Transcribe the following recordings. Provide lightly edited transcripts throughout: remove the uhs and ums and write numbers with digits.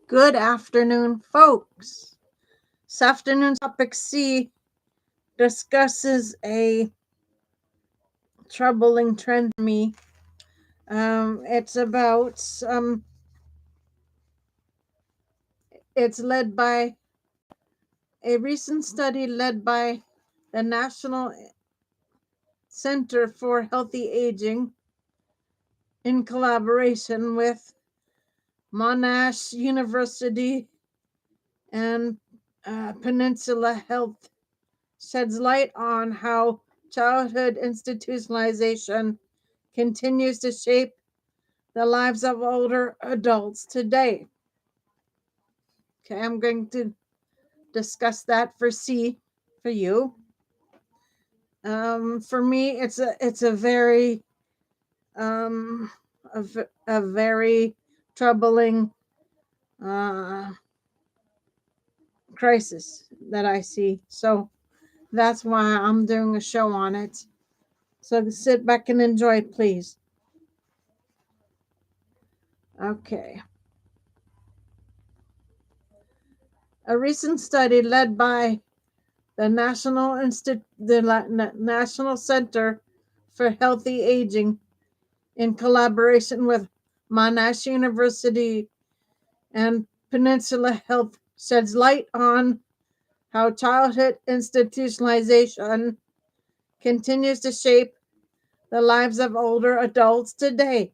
Good afternoon, folks. This afternoon's topic C discusses a troubling trend for me. It's about it's led by a recent study led by the National Center for Healthy Aging in collaboration with Monash University and Peninsula Health sheds light on how childhood institutionalization continues to shape the lives of older adults today. Okay, I'm going to discuss that for C for you. For me, it's a very um, a very troubling uh, crisis that I see. So that's why I'm doing a show on it. So sit back and enjoy it, please. Okay. A recent study led by the National Center for Healthy Aging in collaboration with Monash University and Peninsula Health sheds light on how childhood institutionalization continues to shape the lives of older adults today.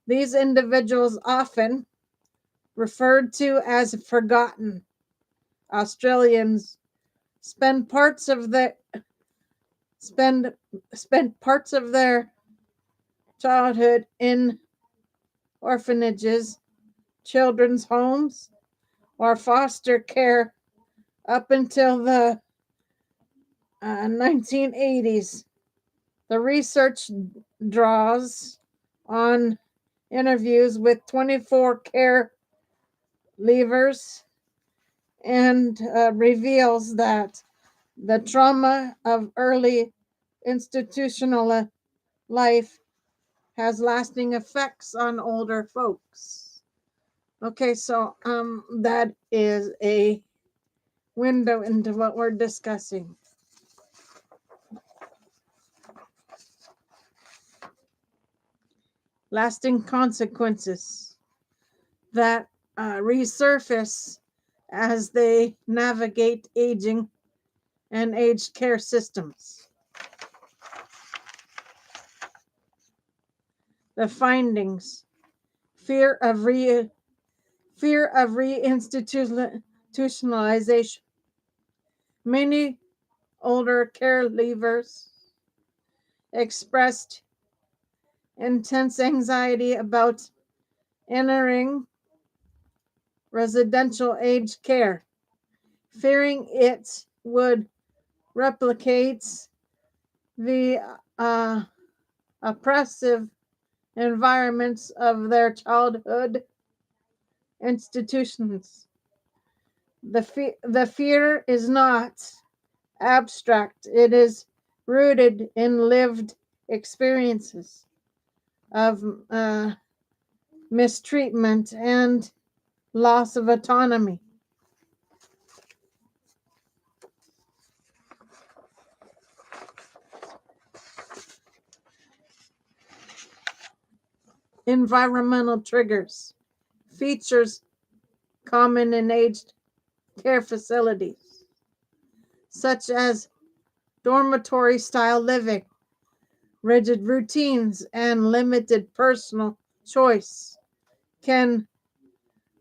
These individuals, often referred to as forgotten Australians, spend parts of their childhood in orphanages, children's homes, or foster care up until the 1980s. The research draws on interviews with 24 care leavers and reveals that the trauma of early institutional life has lasting effects on older folks. Okay, so that is a window into what we're discussing. Lasting consequences that resurface as they navigate aging and aged care systems. The findings: fear of reinstitutionalization. Many older care leavers expressed intense anxiety about entering residential aged care, fearing it would replicate the oppressive environments of their childhood institutions. The fear is not abstract, it is rooted in lived experiences of mistreatment and loss of autonomy. Environmental triggers, features common in aged care facilities, such as dormitory style living, rigid routines, and limited personal choice, can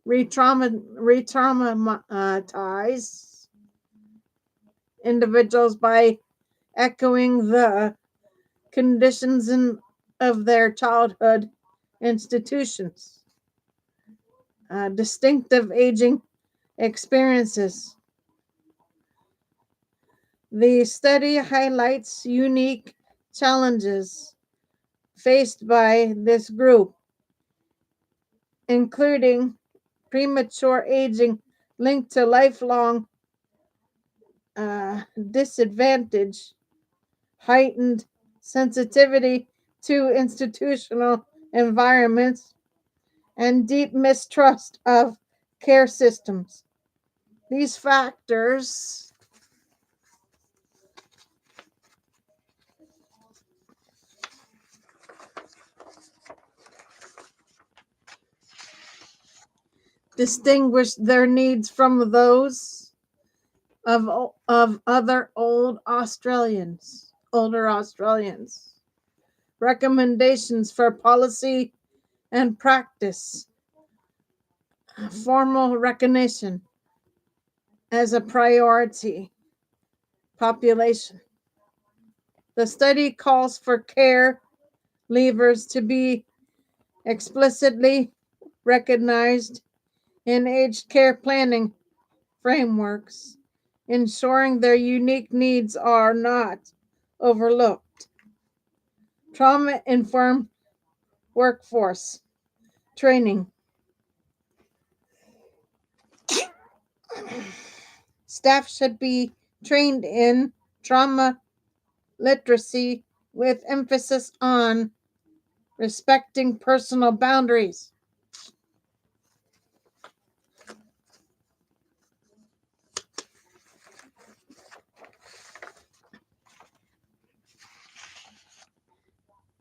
re-traumatize individuals by echoing the conditions of their childhood institutions. Distinctive aging experiences. The study highlights unique challenges faced by this group, including premature aging linked to lifelong disadvantage, heightened sensitivity to institutional environments, and deep mistrust of care systems. These factors distinguish their needs from those of other older Australians. Recommendations for policy and practice. Formal recognition as a priority population. The study calls for care leavers to be explicitly recognized in aged care planning frameworks, ensuring their unique needs are not overlooked. Trauma informed workforce training. Staff should be trained in trauma literacy with emphasis on respecting personal boundaries.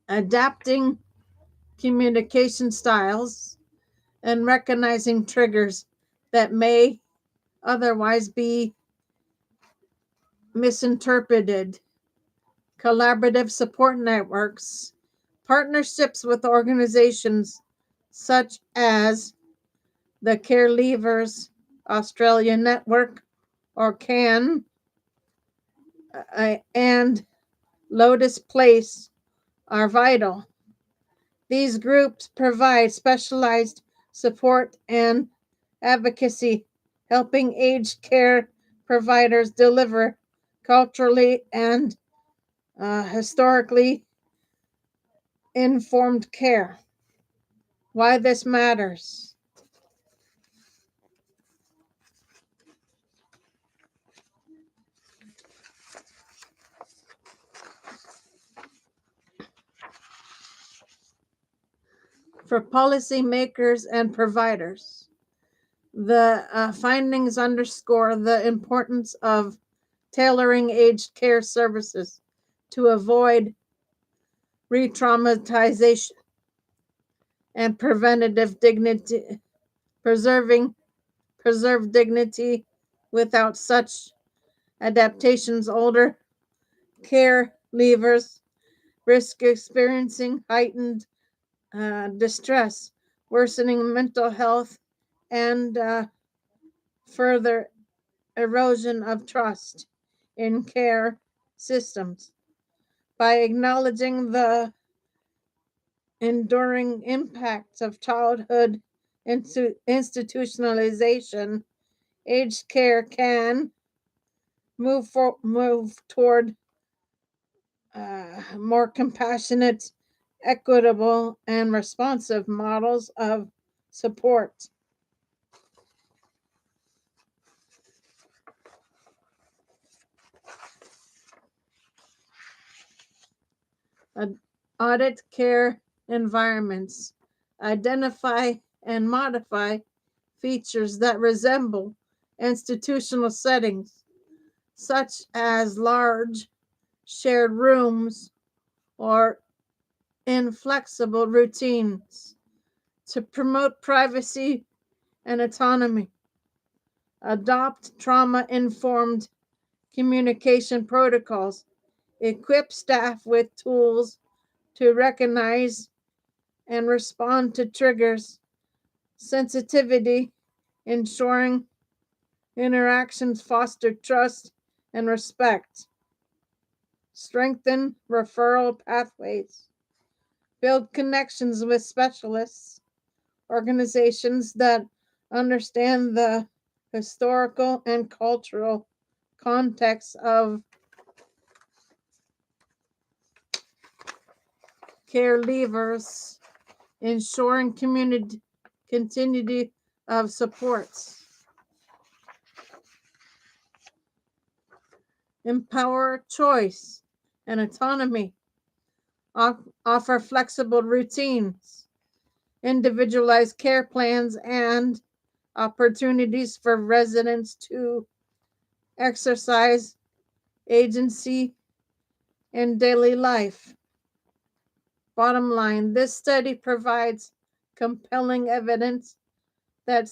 Adapting communication styles and recognizing triggers that may otherwise be misinterpreted. Collaborative support networks, partnerships with organizations such as the Care Leavers Australia Network or CAN and Lotus Place are vital. These groups provide specialized support and advocacy, helping aged care providers deliver culturally and historically informed care. Why this matters. For policymakers and providers, the findings underscore the importance of tailoring aged care services to avoid re-traumatization and preventative dignity, preserve dignity. Without such adaptations, older care leavers risk experiencing heightened distress, worsening mental health, and further erosion of trust in care systems. By acknowledging the enduring impacts of childhood institutionalization, aged care can move toward more compassionate, equitable, and responsive models of support. Audit care environments, identify and modify features that resemble institutional settings, such as large shared rooms or inflexible routines, to promote privacy and autonomy. Adopt trauma informed communication protocols. Equip staff with tools to recognize and respond to triggers. Sensitivity, ensuring interactions foster trust and respect. Strengthen referral pathways. Build connections with specialists, organizations that understand the historical and cultural context of care leavers, ensuring continuity of supports. Empower choice and autonomy. Offer flexible routines, individualized care plans, and opportunities for residents to exercise agency in daily life. Bottom line, this study provides compelling evidence that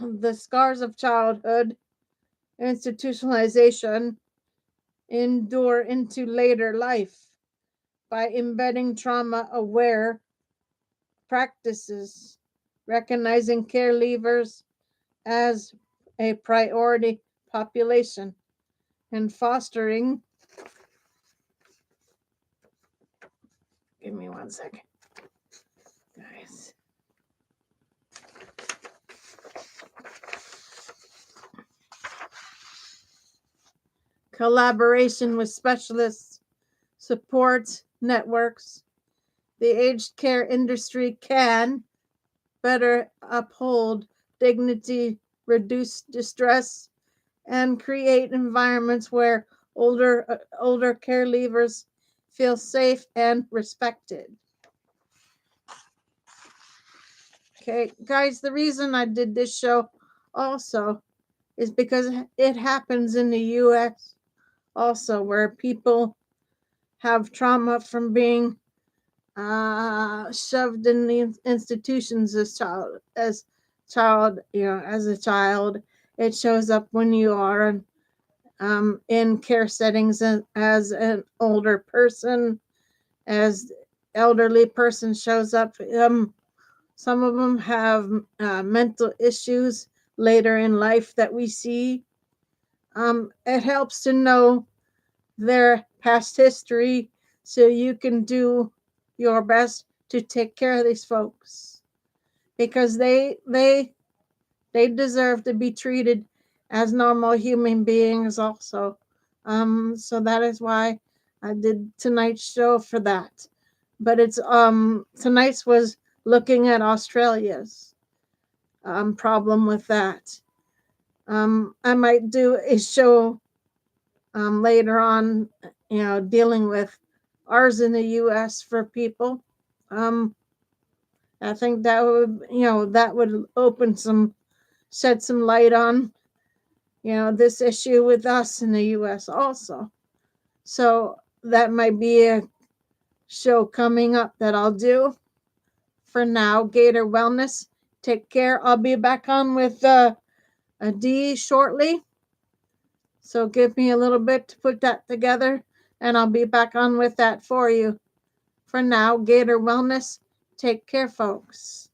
the scars of childhood institutionalization endure into later life by embedding trauma aware practices, recognizing caregivers as a priority population, and fostering. Give me 1 second, guys. Collaboration with specialists, support networks. The aged care industry can better uphold dignity, reduce distress, and create environments where older caregivers feel safe and respected. Okay, guys, the reason I did this show also is because it happens in the US also, where people have trauma from being shoved in the institutions as a child. It shows up when you are in care settings as an older person, as elderly person shows up. Some of them have mental issues later in life that we see. It helps to know their past history so you can do your best to take care of these folks, because they deserve to be treated as normal human beings also. So that is why I did tonight's show for that. But it's tonight's was looking at Australia's problem with that. I might do a show later on, dealing with ours in the US for people. I think that would shed some light on, this issue with us in the US also. So that might be a show coming up that I'll do. For now, Gator Wellness, take care. I'll be back on with a D shortly. So give me a little bit to put that together, and I'll be back on with that for you. For now, Gator Wellness, take care, folks.